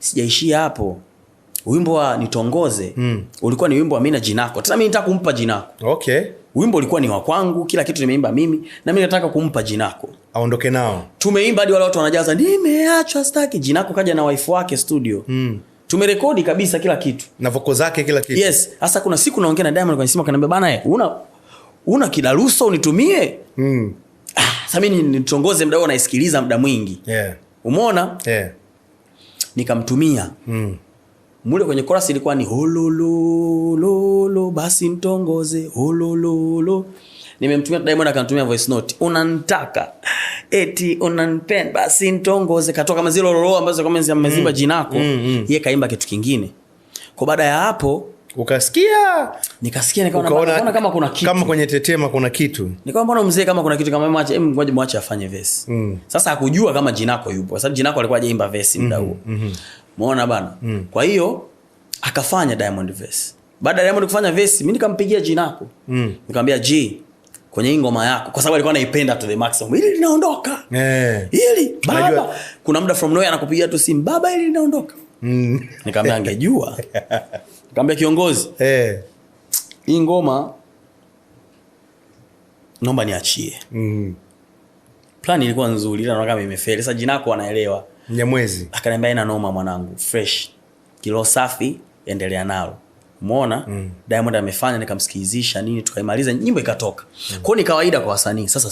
sijaishia hapo. Wimbo wa Nitongoze ulikuwa ni wimbo wa mimi na Jinako. Sasa mimi nataka kumpa Jinako. Okay. Wimbo ulikuwa ni wa kwangu, kila kitu nimeimba mimi na mimi nataka kumpa Jinako. Aondoke nao. Tumeimba hadi wale watu wanajaza nimeachwa staki. Jinako kaja na wife wake studio. Tumerekodi kabisa kila kitu. Na voko zake kila kitu. Yes. Sasa kuna siku naongea na Diamond kwa simu akaniambia bana una kidaruso unitumie? Sasa mimi Nitongoze muda huo naisikiliza muda mwingi. Yeah. Umeona? Yeah. Nikamtumia. Mule kwenye chorus ilikuwa ni holololo basi nitongoze holololo. Nimemtumia Diamond akanitumia voice note. Unanitaka eti unanipenda basi nitongoze, katoka kama zile lolo ambazo kama zimezimba Jinako. Yeye kaimba kitu kingine. Kwa baada ya hapo ukasikia, nikasikia nikaona kama kuna kitu. Kama kwenye tetema kuna kitu. Nikaona mbona mzee kama kuna kitu kama mwache ngoja mwache afanye verse. Sasa hakujua kama Jinako yupo. Kwa sababu Jinako alikuwa hajaimba verse muda huo. Muona bana. Kwa hiyo akafanya Diamond verse. Baada ya Diamond kufanya verse, mimi nikampigia Jinako. Nikamwambia G, kwenye hii ngoma yako, kwa sababu alikuwa anaipenda to the maximum. Hili linaondoka. Hili baba. Kuna muda from nowhere anakupigia tu simu, baba hili linaondoka. Nikamwambia angejua. Nikamwambia kiongozi. Hii ngoma naomba niachie. Plan ilikuwa nzuri, ila naona kama imefeli. Sasa Jinako anaelewa. Mnyamwezi. Akaniambia ina noma mwanangu, fresh. Kilo safi, endelea nalo. Umeona? Diamond amefanya, nikamsikilizisha nini, tukaimaliza nyimbo ikatoka. Kwa ni kawaida kwa wasanii. Sasa